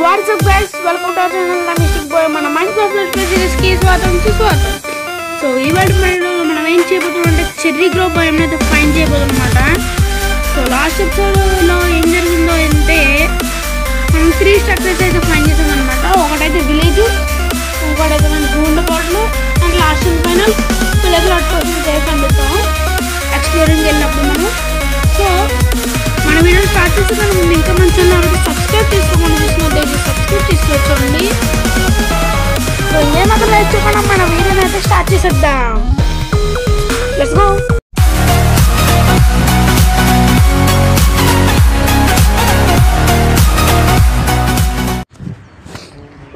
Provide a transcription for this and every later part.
What's up guys, welcome to our channel Mystic Boy. మన Minecraft Let's Play series కి స్వాగతం. So ఈవేళ మనం ఏం చేయబోతున్నామంటే చెర్రీ గ్రో బయోమ్ అయితే ఫైండ్ చేయబోతున్నామన్నమాట. సో లాస్ట్ ఎపిసోడ్ లో ఏం జరిగిందో అంటే మనం 3 స్ట్రక్చర్స్ అయితే ఫైండ్ చేసాం అన్నమాట. ఒకటైతే విలేజ్, ఇంకోటైతే మన గూండ కోటలు, and last and final village lot కోసం ఫైండ్ చేస్తాం ఎక్స్ప్లోరింగ్ వెళ్ళినప్పుడు మనం. సో మన వీడియో స్టార్ట్ చేసేదాన్ని ముందు ఇంకా మన ఛానల్ సబ్స్క్రైబ్ చేసుకోమని చూసినట్లయితే సబ్స్క్రైబ్ చేసుకోవచ్చండి. సో ఇంకేమాత్రం లైక్ చెప్పడం మన వీడియోని అయితే స్టార్ట్ చేసేద్దాం. Let's go.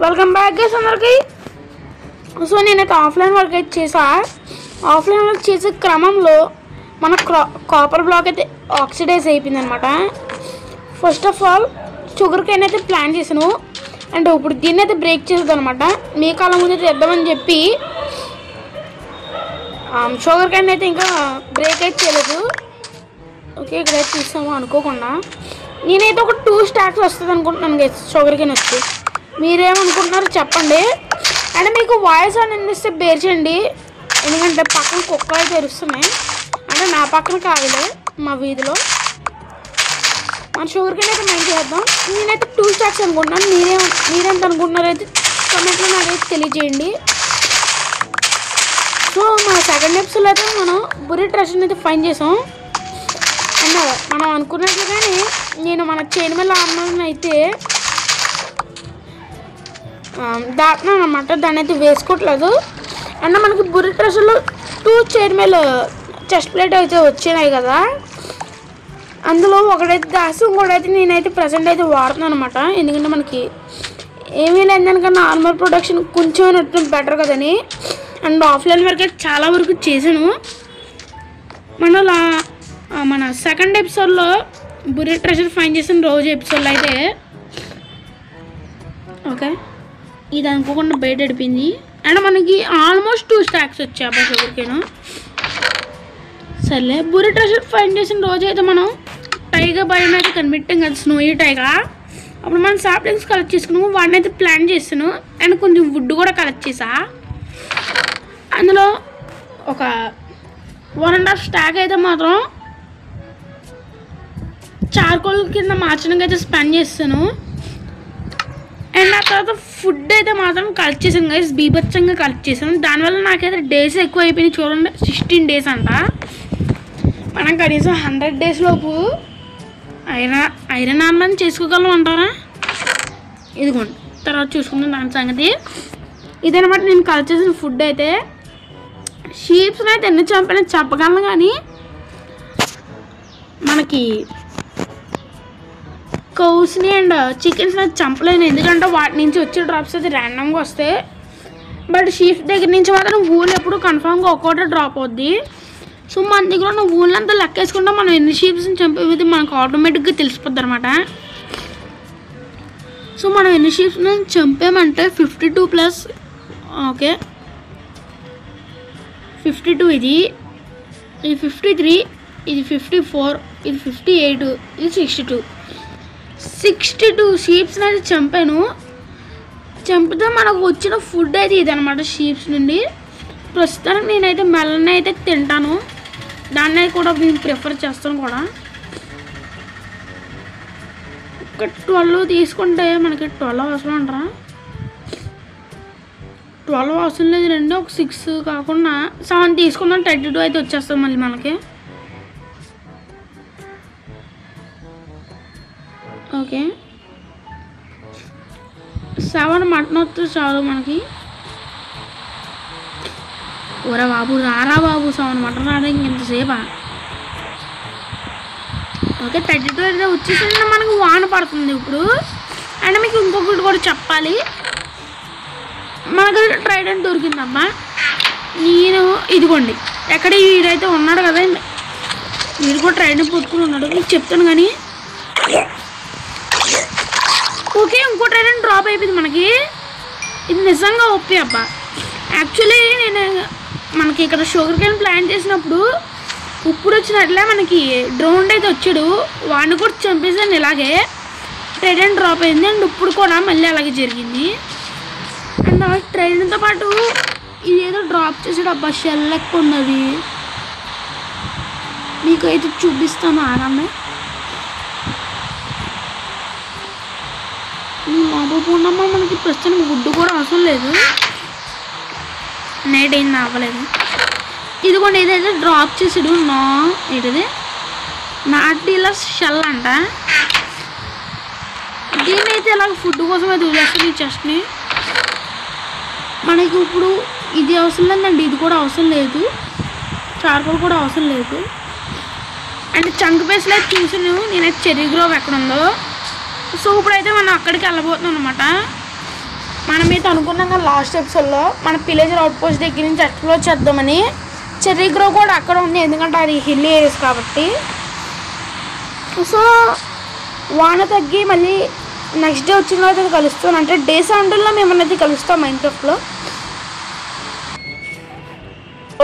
Welcome back guys అందరికి. సో నేనైతే ఆఫ్లైన్ వర్క్ అయితే చేసా. ఆఫ్లైన్ వర్క్ చేసే క్రమంలో మన కాపర్ బ్లాక్ అయితే ఆక్సిడైజ్ అయిపోయింది అనమాట. First of all sugar cane అయితే ప్లాన్ చేసాను, అండ్ ఇప్పుడు దీన్ని అయితే బ్రేక్ చేసేది అనమాట. మీ కాలం ముందు చేద్దామని చెప్పి షుగర్ కేన్ అయితే ఇంకా బ్రేక్ అయితే చేయలేదు. ఓకే, ఇక్కడైతే తీసాము అనుకోకుండా. నేనైతే ఒక 2 స్టాక్స్ వస్తుంది అనుకుంటున్నాను గైస్ షుగర్ కేన్ వచ్చి. మీరేమనుకుంటున్నారో చెప్పండి. అండ్ మీకు వాయిస్ అని అనిపిస్తే బేర్ చేయండి, ఎందుకంటే పక్కన కుక్కలు అయితే తెరుస్తున్నాయి. అంటే నా పక్కన కాదులే, మా వీధిలో. మన షుగర్ కేన్ అయితే మైండ్ చేద్దాం. నేనైతే 2 స్టాక్స్ అనుకుంటున్నాను. మీరెంత అనుకుంటున్నారైతే కామెంట్లో నాకైతే తెలియజేయండి. సో మన సెకండ్ ఎపిసోడ్లో అయితే మనం బుర్రీ ట్రెషర్ని అయితే ఫైండ్ చేసాం. అండ్ మనం అనుకున్నట్లుగానే నేను మన చైన్ మీద ఆర్మర్ని అయితే దాటినాను అనమాట. దాన్ని అయితే వేసుకోవట్లేదు. అండ్ మనకి బుర్రీ ట్రెషర్లో 2 చైన్ మీద చెస్ట్ ప్లేట్ అయితే వచ్చినాయి కదా, అందులో ఒకటైతే దాసి ఇంకోటైతే నేనైతే ప్రజెంట్ అయితే వాడుతున్నాను అనమాట. ఎందుకంటే మనకి ఏమీ లేదనుకన్నా ఆర్మర్ ప్రొడక్షన్ కొంచెం బెటర్ కదని. అండ్ ఆఫ్లైన్ వర్క్ అయితే చాలా వరకు చేశాను. మన సెకండ్ ఎపిసోడ్లో బుర్రీ ట్రెషర్ ఫైండ్ చేసిన రోజు ఎపిసోడ్లో అయితే ఓకే ఇది అనుకోకుండా బయట అడిపింది. అండ్ మనకి ఆల్మోస్ట్ 2 స్టాక్స్ వచ్చాయి అబ్బా షుగర్ కేను. సర్లే, బుర్రీ ట్రెషర్ ఫైండ్ చేసిన రోజు అయితే మనం టైగర్ బయోమ్ అయితే కనిపెట్టాం కదా, స్నోయి టైగర్. అప్పుడు మనం సాప్లింగ్స్ కలెక్ట్ చేసుకున్నాము, వాడిని అయితే ప్లాన్ చేస్తాను. అండ్ కొంచెం వుడ్ కూడా కలెక్ట్ చేసా. అందులో ఒక 1.5 స్టాక్ అయితే మాత్రం చార్కోల్ కింద మార్చడానికి అయితే స్పెండ్ చేస్తాను. అండ్ ఆ తర్వాత ఫుడ్ అయితే మాత్రం కలెక్ట్ చేశాను గైస్, బీభత్సంగా కలెక్ట్ చేశాను. దానివల్ల నాకైతే డేస్ ఎక్కువ అయిపోయినాయి. చూడండి, 16 డేస్ అంట. మనం కనీసం 100 డేస్ లోపు ఐరన్ ఆర్మర్ చేసుకోగలం అంటారా? ఇదిగోండి, తర్వాత చూసుకుందాం దాని సంగతి. ఇదనమాట నేను కలెక్ట్ చేసిన ఫుడ్ అయితే. షీప్స్ని అయితే ఎన్ని చంపినా చెప్పగలను, కానీ మనకి కౌస్ని అండ్ చికెన్స్ని అయితే చంపలేను, ఎందుకంటే వాటి నుంచి వచ్చే డ్రాప్స్ అయితే ర్యాండమ్గా వస్తాయి. బట్ షీప్స్ దగ్గర నుంచి మాత్రం వూల్ ఎప్పుడు కన్ఫామ్గా ఒక్కోటే డ్రాప్ అవుద్ది. సో మన దగ్గర ఉన్న వూల్ అంతా లెక్కేసుకుంటే మనం ఎన్ని షీప్స్ని చంపేది మనకు ఆటోమేటిక్గా తెలిసిపోద్ది అనమాట. సో మనం ఎన్ని షీప్స్ని చంపామంటే 52 ప్లస్ ఓకే 52, ఇది 53, ఇది 54, ఇది 58, ఇది 62 షీప్స్ని అయితే చంపాను. చంపితే మనకు వచ్చిన ఫుడ్ అయితే ఇదనమాట షీప్స్ నుండి. ప్రస్తుతానికి నేనైతే మెలన్ అయితే తింటాను, దాన్ని కూడా నేను ప్రిఫర్ చేస్తాను కూడా. ఒక 12 తీసుకుంటే మనకి 12 అవసరం అంటారా? 12 అవసరం లేదు, రెండు ఒక 6 కాకుండా 7 తీసుకుందాం. 32 అయితే వచ్చేస్తాం మళ్ళీ మనకి. ఓకే, 7 మటన్ వస్తే చాలు మనకి. ఓరా బాబు, రారా బాబు, 7 మటన్ రావడానికి ఇంతసేపా? ఓకే, 32 అయితే వచ్చేసింది. మనకు వాన పడుతుంది ఇప్పుడు. అండ్ మీకు ఇంకొకటి కూడా చెప్పాలి, మనకు ట్రైడెంట్ దొరికిందమ్మా. నేను ఇదిగోండి, ఎక్కడ వీడైతే ఉన్నాడు కదా, వీడు కూడా ట్రైడెంట్ పుట్టుకుని ఉన్నాడు, మీకు చెప్తాను కానీ. ఓకే, ఇంకో ట్రైడెంట్ డ్రాప్ అయిపోయింది మనకి. ఇది నిజంగా ఓపీ అబ్బా. యాక్చువల్లీ నేను మనకి ఇక్కడ షుగర్ కేన్ ప్లాన్ చేసినప్పుడు ఇప్పుడు వచ్చినట్లే మనకి డ్రోన్ అయితే వచ్చాడు, వాడిని కూడా చంపేసాను ఇలాగే. ట్రైన్ డ్రాప్ అయింది. అండ్ ఇప్పుడు కూడా మళ్ళీ అలాగే జరిగింది. అండ్ ఆ ట్రైన్తో పాటు ఇదేదో డ్రాప్ చేసాడు అబ్బా, షెల్ లెక్క ఉన్నది. మీకు అయితే చూపిస్తాను ఆగండి. అవ్వకుండా మనకి ప్రస్తుతానికి గుడ్డు కూడా అవసరం లేదు, నైట్ అయింది అవ్వలేదు. ఇదిగోండి ఏదైతే డ్రాప్ చేసాడు ఏంటిది నాటిల షెల్ అంట. దీన్ని అయితే ఇలాగ ఫుడ్ కోసం అయితే వదిలేస్తుంది ఈ చెస్ట్ని. మనకి ఇప్పుడు ఇది అవసరం లేదండి, ఇది కూడా అవసరం లేదు, చార్కోల్ కూడా అవసరం లేదు. అంటే చంక్ బేస్లో అయితే చూసాను నేనైతే చెర్రీ గ్రోవ్ ఎక్కడ ఉందో. సో ఇప్పుడైతే మనం అక్కడికి వెళ్ళబోతున్నాం అనమాట. మనమైతే అనుకున్నాం కదా లాస్ట్ ఎపిసోడ్లో మన పిలేజర్ అవుట్ పోస్ట్ దగ్గర నుంచి ఎక్స్ప్లోర్ చేద్దామని. చెర్రీ గ్రోవ్ కూడా అక్కడ ఉంది, ఎందుకంటే అది హిల్ ఏరియాస్ కాబట్టి. సో వాన తగ్గి మళ్ళీ నెక్స్ట్ డే వచ్చిన తర్వాత కలుస్తాను, అంటే డే 7లో మేమన్నది కలుస్తాం మైన్క్రాఫ్ట్లో.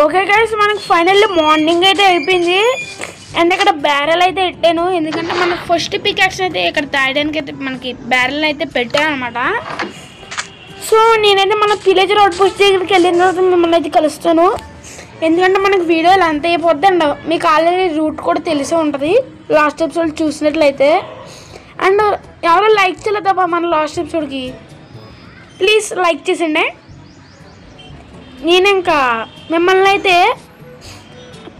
ఓకే గైస్, మనకి ఫైనల్లీ మార్నింగ్ అయితే అయిపోయింది. అండ్ ఇక్కడ బ్యారెల్ అయితే పెట్టాను, ఎందుకంటే మన ఫస్ట్ పికాక్స్ అయితే ఇక్కడ తాయడానికి అయితే మనకి బ్యారెల్ అయితే పెట్టాను అనమాట. సో నేనైతే మన పిలేజర్ అవుట్ పోస్ట్ దగ్గరికి వెళ్ళిన తర్వాత మిమ్మల్ని అయితే కలుస్తాను, ఎందుకంటే మనకి వీడియోలు అంత అయిపోద్ది. అండ్ మీకు ఆల్రెడీ రూట్ కూడా తెలిసే ఉంటుంది లాస్ట్ ఎపిసోడ్ చూసినట్లయితే. అండ్ ఎవరో లైక్ చేయలేదబ్బా మన లాస్ట్ ఎపిసోడ్కి, ప్లీజ్ లైక్ చేసండి. నేను ఇంకా మిమ్మల్ని అయితే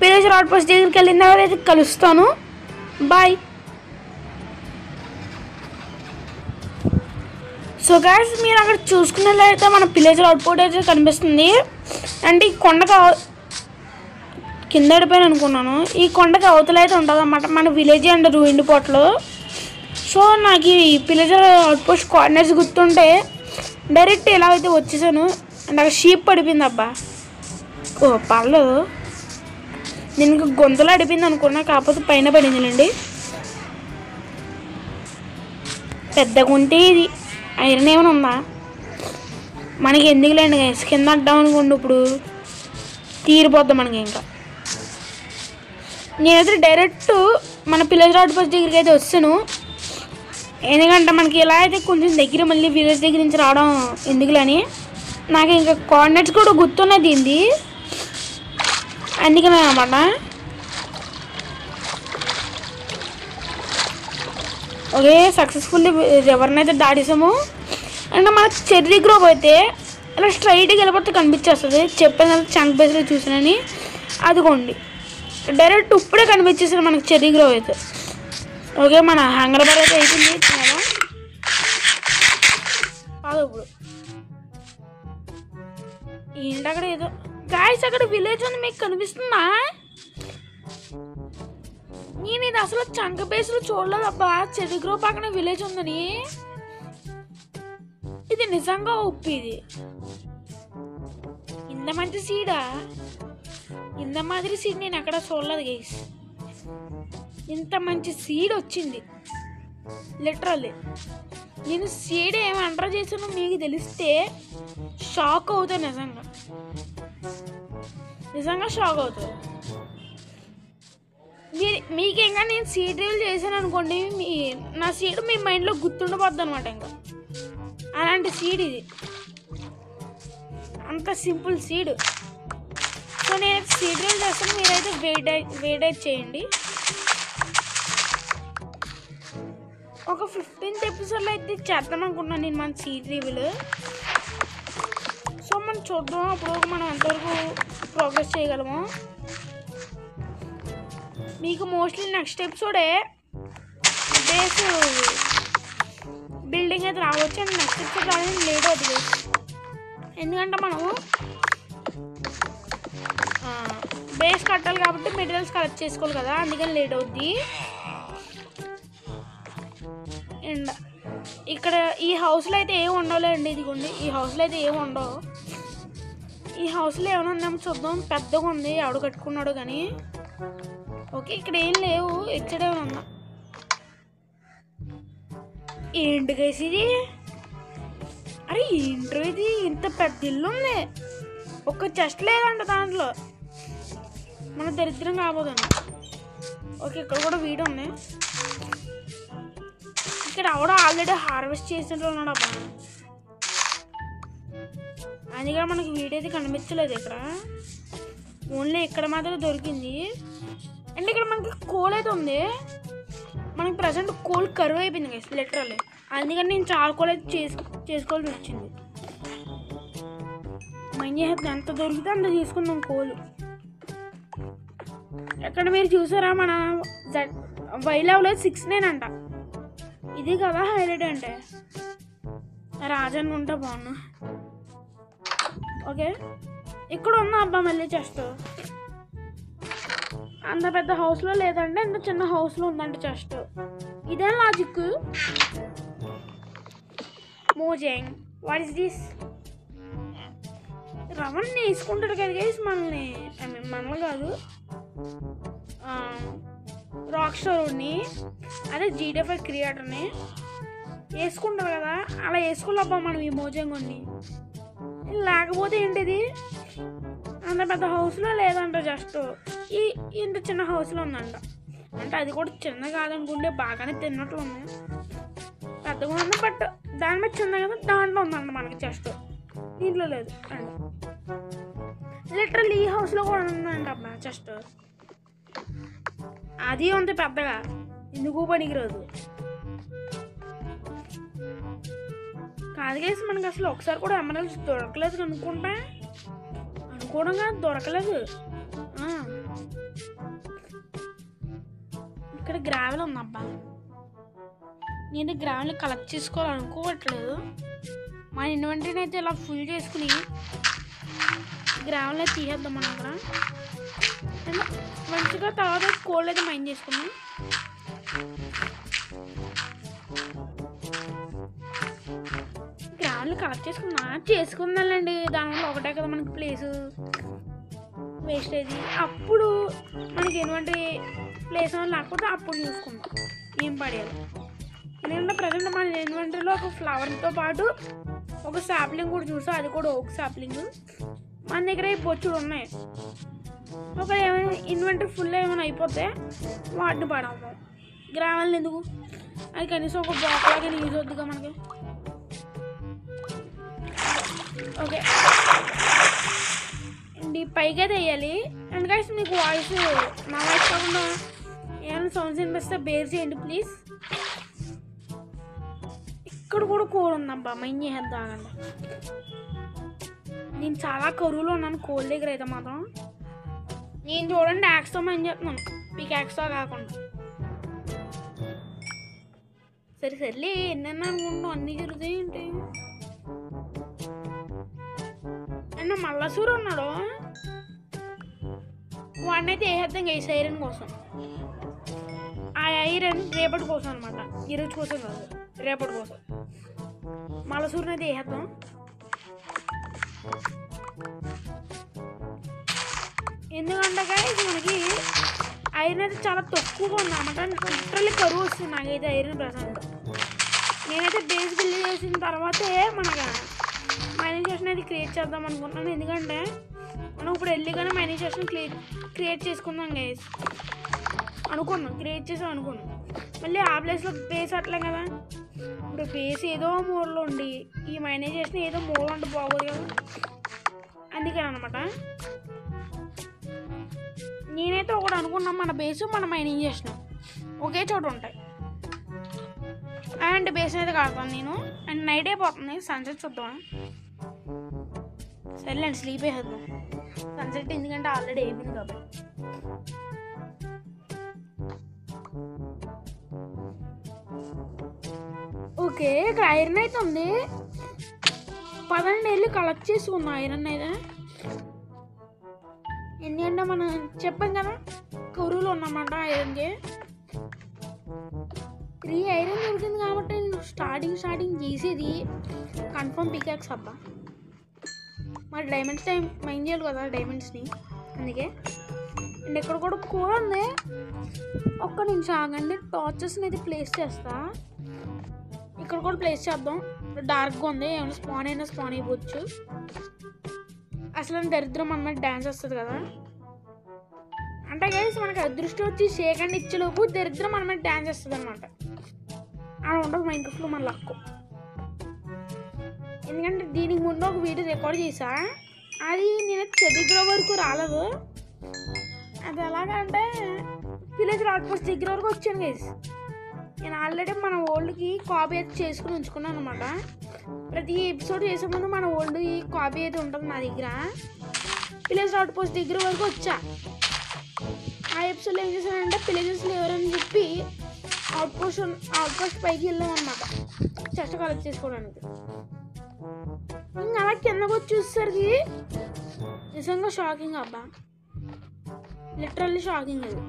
పిలేజర్ అవుట్ పోస్ట్ దగ్గరికి వెళ్ళిన తర్వాత అయితే కలుస్తాను. బాయ్. సో గైస్, మీరు అక్కడ చూసుకున్నట్లయితే మన పిలేజర్ అవుట్ పోస్ట్ అయితే కనిపిస్తుంది. అంటే ఈ కొండకు కింద పడిపోయాను అనుకున్నాను, ఈ కొండకి అవతల అయితే ఉంటుంది అన్నమాట మన విలేజ్ అండ్ రూయిన్డ్ పోర్ట్లో. సో నాకు ఈ పిలేజర్ అవుట్ పోస్ట్ కోఆర్డినేట్స్ గుర్తుంటే డైరెక్ట్ ఎలా అయితే వచ్చేసాను. అండ్ అక్కడ షీప్ పడిపోయింది అబ్బా. ఓ పర్లేదు, నేను ఇంకా గొంతులో అడిపోయింది అనుకున్నా, కాకపోతే పైన పడిందిలేండి. పెద్ద గుంటే ఇది ఐరన్ ఏమైనా ఉందా మనకి ఎందుకులేండి గైస్, కింద అడ్డాం అనుకోండి ఇప్పుడు తీరిపోద్దాం మనకి. ఇంకా నేనైతే డైరెక్ట్ మన పిలేజర్ అవుట్ పోస్ట్ దగ్గరికి అయితే వస్తాను, ఎందుకంటే మనకి ఎలా అయితే కొంచెం దగ్గర మళ్ళీ విలేజ్ దగ్గర నుంచి రావడం ఎందుకులని. నాకు ఇంకా కోఆర్డినేట్స్ కూడా గుర్తున్నది దీనిది, అందుకనే అన్నమాట. ఓకే, సక్సెస్ఫుల్లీ రివర్ని అయితే దాటేసాము. అండ్ మనకు చెర్రీ గ్రోవ్ అయితే ఇలా స్ట్రైట్గా వెళ్ళిపోతే కనిపించేస్తుంది, చెప్పాను కదా చంక్ బేస్లో చూసానని. అదిగోండి డైరెక్ట్ ఇప్పుడే కనిపించేసాను మనకు చెర్రీ గ్రోవ్ అయితే. ఓకే, మన హ్యాంగర్ బార్ అయితే అయిపోయింది కదా. కాదు ఇప్పుడు ఏంటి అక్కడ ఏదో గాయస్, అక్కడ విలేజ్ ఉంది మీకు కనిపిస్తుందా? నేను ఇది అసలు చంక బేస్లో చూడలేదబ్బా, చెర్రీ గ్రోవ్ పక్కన విలేజ్ ఉందని. ఇది నిజంగా ఉప్పు, ఇది ఇంత మంచి సీడా, ఇంత మాదిరి సీడ్ నేను ఎక్కడ చూడలేదు గైస్. ఇంత మంచి సీడ్ వచ్చింది లిటరల్లీ. నేను సీడ్ ఏమి అండర్ చేసానో మీకు తెలిస్తే షాక్ అవుతాను, నిజంగా షాక్ అవుతుంది. మీకేంగా నేను సీడ్ రివీల్ చేశాను అనుకోండి, నా సీడ్ మీ మైండ్లో గుర్తుండిపోద్ది అనమాట. ఇంకా అలాంటి సీడ్ ఇది, అంత సింపుల్ సీడ్. సో నేను సీడ్ రివీల్ చేస్తాను, మీరైతే వెయిట్ చేయండి. ఒక 15th ఎపిసోడ్లో అయితే చేద్దాం అనుకుంటున్నాను నేను మన సీడ్ రివీల్. సో మనం చూద్దాం అప్పుడు మనం ఎంతవరకు ప్రోగ్రెస్ చేయగలము. మీకు మోస్ట్లీ నెక్స్ట్ ఎపిసోడే బేస్ బిల్డింగ్ అయితే రావచ్చు. అండ్ నెక్స్ట్ ఎపిసోడ్ రాదని లేట్ అవుతుంది, ఎందుకంటే మనము బేస్ కట్టాలి కాబట్టి మెటీరియల్స్ కలెక్ట్ చేసుకోవాలి కదా, అందుకని లేట్ అవుద్ది. అండ్ ఇక్కడ ఈ హౌస్లో అయితే ఏమి ఉండవులేండి, ఇదిగోండి ఈ హౌస్లో అయితే ఏమి ఉండవు. ఈ హౌస్లో ఏమైనా ఉందేమో చూద్దాం, పెద్దగా ఉంది ఎవడు కట్టుకున్నాడు కానీ. ఓకే, ఇక్కడ ఏం లేవు, ఎక్కడ ఏమైనా ఉందా? ఏంటి గైస్ ఇది? అరే ఏంటో ఇది, ఇంత పెద్ద ఇల్లు ఉంది, ఒక్క చెస్ట్ లేదంట దాంట్లో. మన దరిద్రం కాబోదండి. ఓకే, ఇక్కడ కూడా వీడు ఉంది. ఇక్కడ ఆవిడ ఆల్రెడీ హార్వెస్ట్ చేసినట్లు ఉన్నాడు అబ్బా. అందుకని మనకి వీడియో అయితే కనిపించలేదు ఇక్కడ, ఓన్లీ ఇక్కడ మాత్రం దొరికింది. అండ్ ఇక్కడ మనకి కోల్ అయితే ఉంది. మనకి ప్రజెంట్ కోల్ కరువు అయిపోయింది గైస్ లిటరల్లీ. అందుకని నేను చాలా కోల్ అయితే చేసుకోవాల్సి వచ్చింది. మంచి ఎంత దొరికితే అంత తీసుకుందాం కోలు. ఎక్కడ మీరు చూసారా మన వైలవ్లో 6-9 అంట. ఇది కదా హైలైట్ అంటే. రాజన్ ఉంటే బాగున్నా. ఓకే ఇక్కడ ఉన్న అబ్బా మళ్ళీ చెస్ట్. అంత పెద్ద హౌస్లో లేదంటే ఇంత చిన్న హౌస్లో ఉందంటే చెస్ట్. ఇదే logic. Mojang what is this? రవణ్ని వేసుకుంటాడు కదా గైస్ మనల్ని, మనల్ని కాదు రాక్ స్టార్ని, అదే GTA 5 క్రియేటర్ని వేసుకుంటారు కదా, అలా వేసుకోలేబ్బా మనం ఈ మోజంగుని. లేకపోతే ఏంటిది అంత పెద్ద హౌస్లో లేదంట, జస్ట్ ఇంత చిన్న హౌస్లో ఉందంట. అంటే అది కూడా చిన్న కాదనుకుంటే బాగానే తిన్నట్లు ఉంది, పెద్దగా ఉంది. బట్ దాని మీద చిన్న కదా దాంట్లో ఉందంట మనకి జస్ట్, దీంట్లో లేదు అండి. లిటరల్ ఈ హౌస్లో కూడా ఉందంట అబ్బా జస్ట్. అది ఉంది పెద్దగా, ఎందుకు పనికిరాదు కాదు గైస్. మనకి అసలు ఒకసారి కూడా ఎమరాల్డ్స్ దొరకలేదు అనుకుంటా, అనుకోవడం కాదు దొరకలేదు. ఇక్కడ గ్రావెల్ ఉందబ్బా. నేను గ్రావెల్ కలెక్ట్ చేసుకోవాలనుకోవట్లేదు. మన ఇన్వెంటరీని అయితే ఇలా ఫుల్ చేసుకుని గ్రావెల్ అయితే తీసేద్దాం మనం అక్కడ. మంచిగా తర్వాత కోల్డ్ అయితే మైండ్ చేసుకున్నాం. గ్రావెల్ కలెక్ట్ చేసుకుందాంలేండి. దానివల్ల ఒకటే కదా మనకి ప్లేసు వేస్ట్ అయ్యేది. అప్పుడు మనకి ఇన్వెంటరీ ప్లేస్ అని లేకపోతే అప్పుడు చూసుకుందాం ఏం పడేయాలి. ఎందుకంటే ప్రజెంట్ మన ఇన్వెంటరీలో ఒక ఫ్లవర్తో పాటు ఒక సాప్లింగ్ కూడా చూసా, అది కూడా ఒక సాప్లింగ్. మన దగ్గర ఈ బొచ్చుడు ఉన్నాయి. ఒక ఏమైనా ఇన్వెంటరీ ఫుల్ ఏమైనా అయిపోతే వాటిని పడతాం. గ్రావెల్ ఎందుకు, అది కనీసం ఒక బాక్స్ లాగా యూజ్ అవుతుందిగా మనకి. ఓకే అండి పైకి అయితే వేయాలి. అండ్ గైస్ మీకు వాయిస్ నా వాయిస్ కాకుండా ఏమైనా సౌండ్స్ వినిపిస్తే బేర్ చేయండి ప్లీజ్. ఇక్కడ కూడా కోల్ ఉందబ్బా, మైండ్ చేద్దామండి. నేను చాలా కరువులో ఉన్నాను కోల్ దగ్గర అయితే మాత్రం. నేను చూడండి యాక్స్తో మైండ్ చేస్తున్నాను, మీకు యాక్స్తో కాకుండా. సరేలే ఎన్నెన్న అనుకుంటున్నాం, అన్నీ జరుగుతాయి ఏంటి. అండ్ మల్లసూరు ఉన్నాడు, వాడిని అయితే వేసేద్దాం గైస్ ఐరన్ కోసం. ఆ ఐరన్ రేపటి కోసం అనమాట, ఈరోజు కోసం కాదు, రేపటి కోసం. మల్లసూరుని అయితే వేసేద్దాం. ఎందుకంటే గైస్ మనకి ఐరన్ అయితే చాలా తక్కువగా ఉందన్నమాట. లిటరల్లీ కరువు వస్తుంది నాకైతే ఐరన్ ప్రజెంట్. నేనైతే బేస్ బిల్డ్ చేసిన తర్వాతే మనకి మైనైజేషన్ అయితే క్రియేట్ చేద్దాం అనుకుంటున్నాను. ఎందుకంటే మనం ఇప్పుడు వెళ్ళిగానే మైనైజేషన్ క్రియేట్ చేసుకుందాం గైస్ అనుకున్నాం, క్రియేట్ చేసాం అనుకున్నాం. మళ్ళీ ఆ ప్లేస్లో బేస్ అట్లే కదా, ఇప్పుడు బేస్ ఏదో మూలలో ఉండి ఈ మైనైజేషన్ ఏదో మూల ఉంటే బాగోదు కదా, అందుకని అనమాట. నేనైతే ఒకటి అనుకున్నాం, మన బేసు మన మైనింగ్ చేసిన ఒకే చోట ఉంటాయి. అండ్ బేస్ అయితే కాడతాను నేను. అండ్ నైట్ అయిపోతుంది, సన్సెట్ చూద్దాం. సరేలేండి స్లీప్ వేసేద్దాం సన్సెట్, ఎందుకంటే ఆల్రెడీ అయిపోయింది కాబట్టి. ఓకే ఇక్కడ ఐరన్ అయితే ఉంది, పదండి వెళ్ళి కలెక్ట్ చేసుకుందాం ఐరన్ అయితే. ఎందుకంటే మనం చెప్పాం కదా కరువులో ఉన్నమాట ఐరన్కి. 3 ఐరన్ దొరికింది కాబట్టి స్టార్టింగ్ చేసేది కన్ఫర్మ్ పికాక్స్ అబ్బా. మరి డైమండ్స్ టైం మైండ్ చేయాలి కదా డైమండ్స్ని, అందుకే. అండ్ ఇక్కడ కూడా కూర ఉంది, ఒక్క నిమిషం ఆగండి. టార్చెస్ని అయితే ప్లేస్ చేస్తా, ఇక్కడ కూడా ప్లేస్ చేద్దాం. డార్క్గా ఉంది, ఏమైనా స్పాన్ అయినా స్పాన్ అయిపోవచ్చు. అసలు దరిద్రం అన్నమాట డ్యాన్స్ వస్తుంది కదా. అంటే గైస్ మనకి అదృష్టం వచ్చి షేక్ అండ్ ఇచ్చేలోపు దరిద్రం అన్నమాట డ్యాన్స్ వస్తుంది అనమాట. అలా ఉండదు మైన్క్రాఫ్ట్లో మన లక్కు. ఎందుకంటే దీనికి ముందు ఒక వీడియో రికార్డ్ చేసా, అది నేను చెదిగ్రో వరకు రాలేదు. అది ఎలాగంటే విలేజ్ అవుట్‌పోస్ట్ దగ్గర వరకు వచ్చాను గైస్. నేను ఆల్రెడీ మన ఓల్డ్కి కాపీ అయితే చేసుకుని ఉంచుకున్నాను అనమాట. ప్రతి ఎపిసోడ్ చేసే ముందు మన ఓల్డ్కి కాపీ అయితే ఉంటుంది నా దగ్గర. విలేజ్ అవుట్‌పోస్ట్ దగ్గర వరకు వచ్చా. ఆ ఎపిసోడ్లో ఏం చేశానంటే విలేజెస్ లేవరని చెప్పి అవుట్‌పోస్ట్ పైకి వెళ్ళాం అనమాట చెస్ట్ కలెక్ట్ చేసుకోవడానికి. ఇంకా అలా కిందకు వచ్చి చూసేసరికి నిజంగా షాకింగ్ అబ్బా, లిటరల్లీ షాకింగ్. అది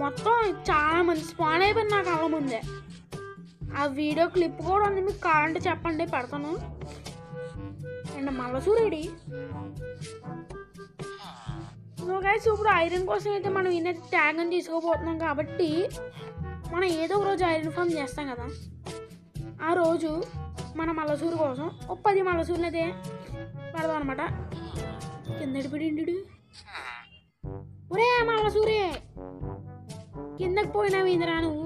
మొత్తం చాలా మంది స్పాన్ అయిపోయింది నా కళ్ళ ముందే. ఆ వీడియో క్లిప్ కూడా ఉంది, మీకు కావాలంటే చెప్పండి పెడతాను. అండ్ మల్లసూరెడి గైస్, ఇప్పుడు ఐరన్ కోసం అయితే మనం ఈయనైతే ట్యాగ్ అని తీసుకోబోతున్నాం కాబట్టి మనం ఏదో ఒక రోజు ఐరన్ ఫామ్ చేస్తాం కదా. ఆ రోజు మన మల్లసూరు కోసం ఒక 10 మల్లసూరుని అయితే పెడదాం అనమాట. కిందటి పిడిండు ఒరే మల్లసూరే, కిందకి పోయినావు ఇందిరా నువ్వు.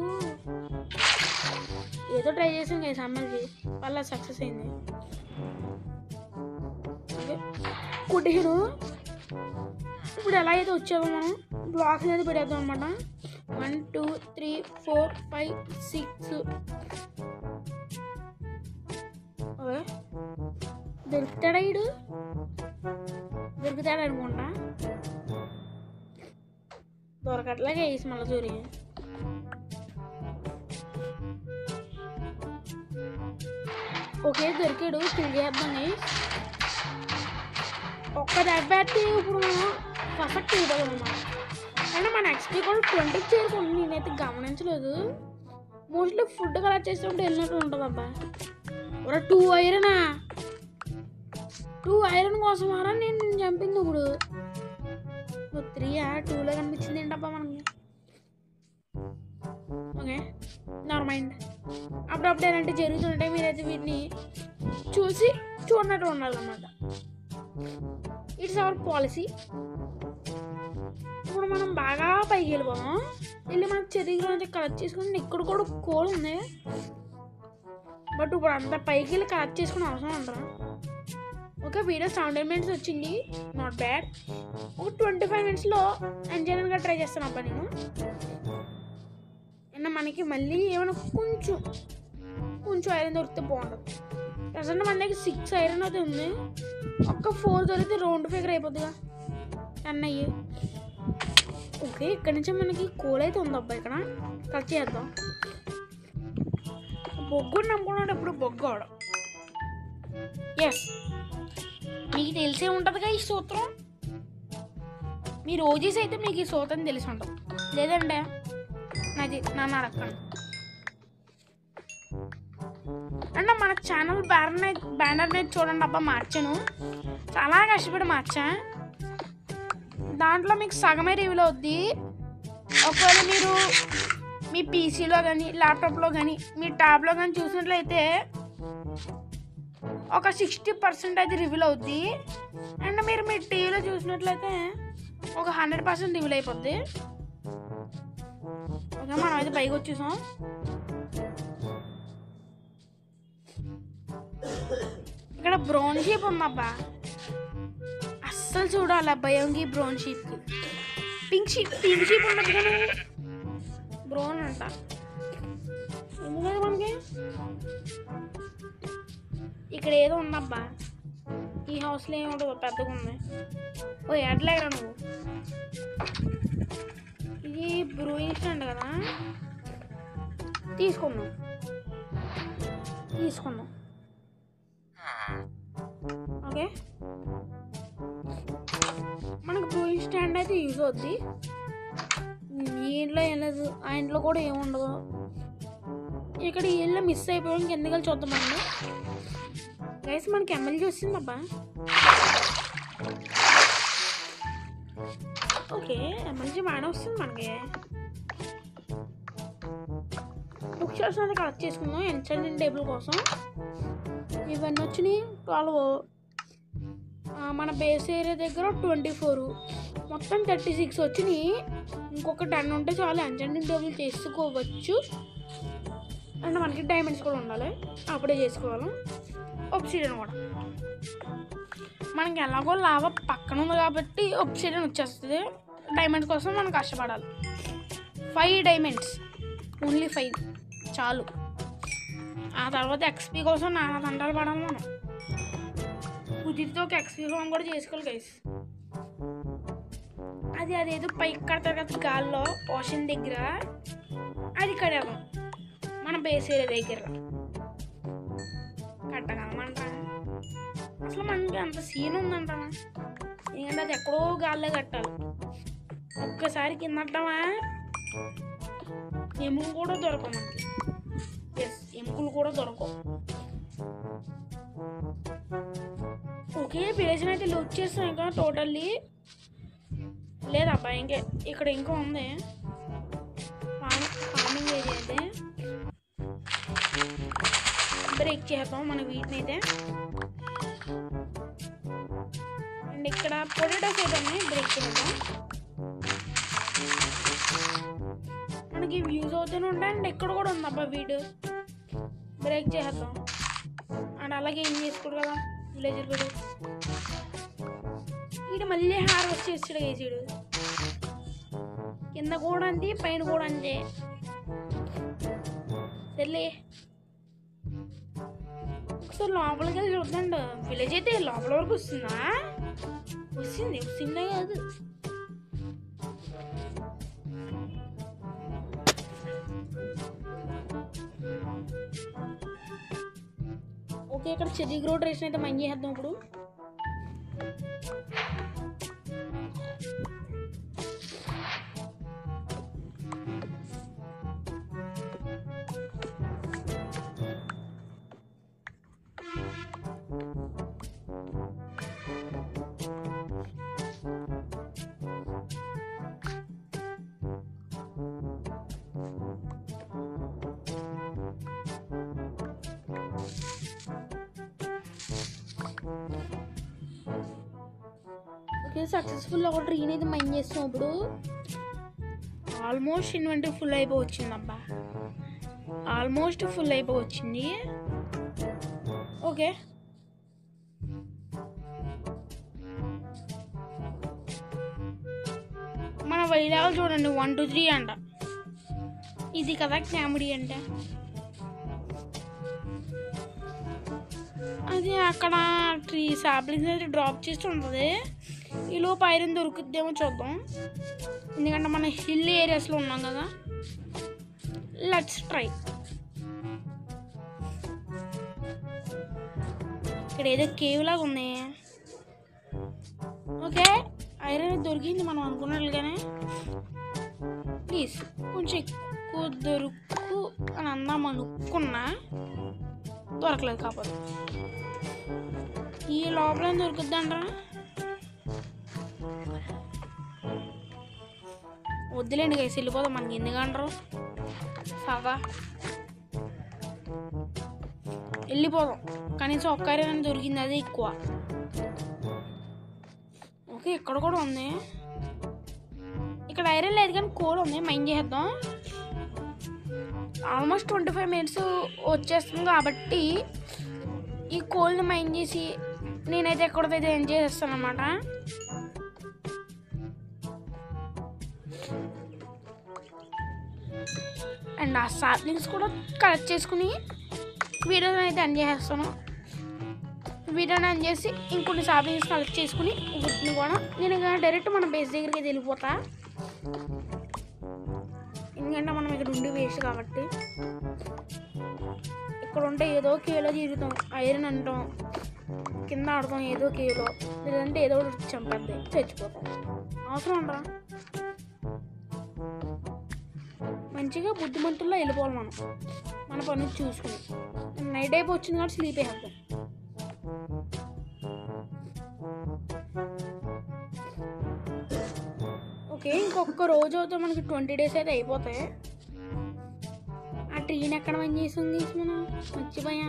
ఏదో ట్రై చేసాం కదా అమ్మాయికి, వాళ్ళ సక్సెస్ అయింది. కొట్టేసాడు. ఇప్పుడు ఎలా అయితే వచ్చామో మనం బ్లాక్స్ అయితే పెట్టేద్దాం అనమాట. 1 2 3 4 5 6 దొరుకుతాడా ఇడు, దొరుకుతాడు అనుకుంటా. దొరకట్లాగే వేసి మళ్ళీ సూర్య. ఓకే దొరికాడు, కిల్ చేద్దాం. ఒక్క దెబ్బ అయితే ఇప్పుడు మనం పర్ఫెక్ట్ అయిపోతాం అన్నమాట. కానీ మన ఎక్స్పీ కూడా 20కి చేరుకుంటుంది. నేనైతే గమనించలేదు. మోస్ట్లీ ఫుడ్ కలెక్ట్ చేసినప్పుడు వెళ్ళినట్టు ఉంటుంది అబ్బా. ఒక 2 ఐరనా, 2 ఐరన్ కోసమారా నేను చంపింది. ఇప్పుడు 3 2లో కనిపించింది ఏంటబ్బా మనకి. Okay never mind. అప్పుడప్పుడు ఏంటంటే జరుగుతుంటాయి, మీరైతే వీటిని చూసి చూడనట్టు ఉండాలన్నమాట. It's our policy. ఇప్పుడు మనం బాగా పైకి వెళ్ళిపోదాం. వెళ్ళి మనం చెరువులో అయితే కలెక్ట్ చేసుకుని, ఇక్కడ కూడా కోల్ ఉంది. బట్ ఇప్పుడు అంత పైకి వెళ్ళి కలెక్ట్ చేసుకుని అవసరం అంటారా. ఓకే వీడియో 70 minutes వచ్చింది, నాట్ బ్యాడ్. ఒక 25 minutesలో ఎంజాయ్గా ట్రై చేస్తాను అబ్బా నేను. అండ్ మనకి మళ్ళీ ఏమైనా కొంచెం ఐరన్ దొరికితే బాగుంటుంది. ప్రజెంట్ మన దగ్గర 6 ఐరన్ అయితే ఉంది. ఒక్క 4 దొరికితే రౌండ్ ఫిగర్ అయిపోతుందిగా 10 అయ్యి. ఓకే ఇక్కడ నుంచి మనకి కోల్ అయితే ఉంది అబ్బా, ఇక్కడ కలెక్ట్ చేద్దాం. బొగ్గుని నమ్ముకున్నాడు ఎప్పుడు బొగ్గు అవడం. ఎస్ మీకు తెలిసే ఉంటుందిగా ఈ సూత్రం. మీ రోజీస్ అయితే మీకు ఈ సూత్రం తెలిసి ఉంటుంది, లేదంటే నన్ను అడగండి. అంటే మన ఛానల్ బ్యానర్ చూడండి అబ్బా, మార్చాను. చాలా కష్టపడి మార్చా. దాంట్లో మీకు సగమే రివ్యూలో అవుద్ది. ఒకవేళ మీరు మీ పీసీలో కానీ ల్యాప్టాప్లో కానీ మీ ట్యాబ్లో కానీ చూసినట్లయితే ఒక 60% అయితే రివ్యూలు అవుద్ది. అండ్ మీరు మీ టీవీలో చూసినట్లయితే ఒక 100% రివ్యూలు అయిపోద్ది. ఓకే మనం అయితే పైకి వచ్చేసాం. ఇక్కడ బ్రౌన్ షీప్ ఉందబ్బా, అస్సలు చూడాలి భయంకి. బ్రౌన్ షీప్కి పింక్ షీప్ ఉండదు కానీ బ్రౌన్ అంట. ఎందుకంటే మనకి ఇక్కడ ఏదో ఉందబ్బా, ఈ హౌస్లో ఏమి ఉండదు, పెద్దగా ఉంది. ఓ ఎడ్లేరా నువ్వు. ఇది బ్రూయింగ్ స్టాండ్ కదా, తీసుకుందాం. ఓకే మనకు బ్రూయింగ్ స్టాండ్ అయితే యూజ్ అవుద్ది. ఈ ఇంట్లో ఏం లేదు, ఆ ఇంట్లో కూడా ఏముండదు. ఇక్కడ ఈ ఇల్లు మిస్ అయిపోయాం, కిందకి చూద్దామండి. గైస్ మనకి ఎమ్మెల్యే వచ్చిందబ్బా. ఓకే ఎమ్మెల్యే బాగానే వస్తుంది మనకి. బుక్ షాప్స్ అనేది కలెక్ట్ చేసుకుందాం ఎన్చాంటింగ్ టేబుల్ కోసం. ఇవన్నీ వచ్చినాయి 12. మన బేస్ ఏరియా దగ్గర 24, మొత్తం 36 వచ్చినాయి. ఇంకొక 10 ఉంటే చాలు ఎన్చాంటింగ్ టేబుల్ చేసుకోవచ్చు. అండ్ మనకి డైమండ్స్ కూడా ఉండాలి, అప్పుడే చేసుకోవాలి. ఒబ్సిడియన్ కూడా మనకి ఎలాగో లావా పక్కన ఉంది కాబట్టి ఒబ్సిడియన్ వచ్చేస్తుంది. డైమండ్స్ కోసం మనం కష్టపడాలి. 5 డైమండ్స్, ఓన్లీ 5 చాలు. ఆ తర్వాత ఎక్స్పీ కోసం నానా తంటాలు పడాలి. మనం కుదిరితో ఒక ఎక్స్పీ ఫామ్ కూడా చేసుకోవాలి గైస్. అదేదో పైకి కడతారు కదా గాల్లో ఓషన్ దగ్గర, అది కడేద్దాం మన బేస్ ఏరియా దగ్గర. కట్టగలమంట అసలు మనకి అంత సీన్ ఉందంట, ఎందుకంటే అది ఎక్కడో గాల్లో కట్టాలి. ఒక్కసారి కిందటమా ఎముకలు కూడా దొరకవు మనకి. ఎముకలు కూడా దొరకవు. ఓకే, ప్లేస్ అయితే లుక్ చేస్తాం ఇంకా టోటల్లీ. లేదబ్బా ఇక్కడ ఇంకా ఉంది ఫార్మింగ్ ఏరియా అయితే. బ్రేక్ చేద్దాం మన వీటిని అయితే. అండ్ ఇక్కడ పొటాటోస్ అయితే బ్రేక్ చేద్దాం. మనకి వ్యూస్ అవుతూనే ఉంటాయి. అండ్ ఇక్కడ కూడా ఉందబ్బా వీడు, బ్రేక్ చేద్దాం. అండ్ అలాగే ఏం చేసుకోడు కదా విలేజర్ వీడు. వీడు మళ్ళీ హార్వెస్ట్ చేస్తాడు వేసాడు. కింద కూడా అంతే, పైన కూడా అంతే. సర్లే ఒకసారి లోపలికి వెళ్ళి చూద్దండి. విలేజ్ అయితే లోపల వరకు వస్తుందా? వస్తుందే కాదు. ఓకే, ఇక్కడ చెర్రీ గ్రోట్ రేషన్ అయితే మైన్ చేద్దాం ఇప్పుడు. ఓకే, సక్సెస్ఫుల్ ఒక ట్రీని అయితే మైన్ చేస్తాం ఇప్పుడు. ఆల్మోస్ట్ ఇన్వెంటరీ ఫుల్ అయిపోవచ్చింది అబ్బా, ఆల్మోస్ట్ ఫుల్ అయిపోవచ్చింది. ఓకే, మన వైరాలు చూడండి 1 2 3 అంట. ఇది కదా క్యామిడీ అంటే. అది అక్కడ ట్రీ సాప్లింగ్స్ అయితే డ్రాప్ చేస్తూ ఉంటుంది. ఈలోపు ఐరన్ దొరుకుద్దేమో చూద్దాం, ఎందుకంటే మన హిల్ ఏరియాస్లో ఉన్నాం కదా. Let's try. ఇక్కడ ఏదో కేవ్ లాగా ఉంది. ఓకే, ఐరన్ దొరికింది మనం అనుకున్నట్లుగానే. ప్లీజ్ కొంచెం ఎక్కువ దొరుకు అని అందాం అనుకున్నా, దొరకలేదు. కాకపోతే ఈ లోపల దొరుకుద్దంట. వద్దులేండి గైస్, వెళ్ళిపోదాం. మనకి ఎందుకంటారు సదా, వెళ్ళిపోదాం. కనీసం ఒక్క ఐరన్ దొరికింది, అదే ఎక్కువ. ఓకే, ఇక్కడ కూడా ఉంది. ఇక్కడ ఐరన్ లేదు కానీ కోల్ ఉంది, మైన్ చేద్దాం. ఆల్మోస్ట్ 25 minutes వచ్చేస్తుంది కాబట్టి ఈ కోల్ని మైన్ చేసి నేనైతే ఎక్కడైతే ఎంజాయ్ చేస్తాను అన్నమాట. అండ్ ఆ సాప్లింగ్స్ కూడా కలెక్ట్ చేసుకుని వీడియోని అయితే ఎంజాయ్ చేస్తాను. వీడియోని ఎంజాయ్ చేసి ఇంకొన్ని సాప్లింగ్స్ కలెక్ట్ చేసుకుని వీటిని కూడా నేను డైరెక్ట్ మన బేస్ దగ్గరికి వెళ్ళిపోతా, ఎందుకంటే మనం ఇక్కడ ఉండి వేస్ట్ కాబట్టి. ఇక్కడ ఉంటే ఏదో కేలో తిరుగుతాం, ఐరన్ అంటాం, కింద ఆడతాం ఏదో కేలో, లేదంటే ఏదో చంపద్ది, చచ్చిపోతాం. అవసరం ఉండరా? మంచిగా బుద్ధిమంతుల్లో వెళ్ళిపోవాలి మనం, మన పని చూసుకుని. నైట్ అయిపోయి వచ్చింది కాబట్టి స్లీప్ వేద్దాం. ఓకే, ఇంకొక రోజు అయితే మనకి 20 days అయితే అయిపోతాయి. ఆ ట్రీని ఎక్కడ పని చేసింది మనం మర్చిపోయా.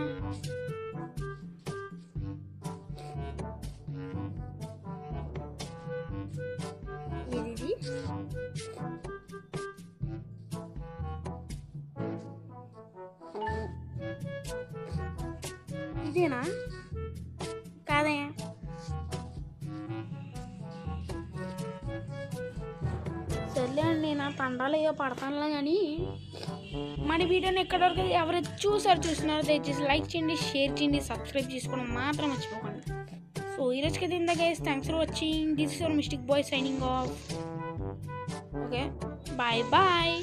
ఇది ఇదేనా కాదే సర్లే అండి నా తండాలు ఏవో పడతానులే కానీ మన వీడియోని ఎక్కడి వరకు ఎవరైతే చూస్తున్నారో దయచేసి లైక్ చేయండి, షేర్ చేయండి, సబ్స్క్రైబ్ చేసుకోవడం మాత్రం మర్చిపోకండి. సో ఈరోజుకైతే ఇందా guys, thanks for watching. This is your mystic boy signing off. Okay, bye bye.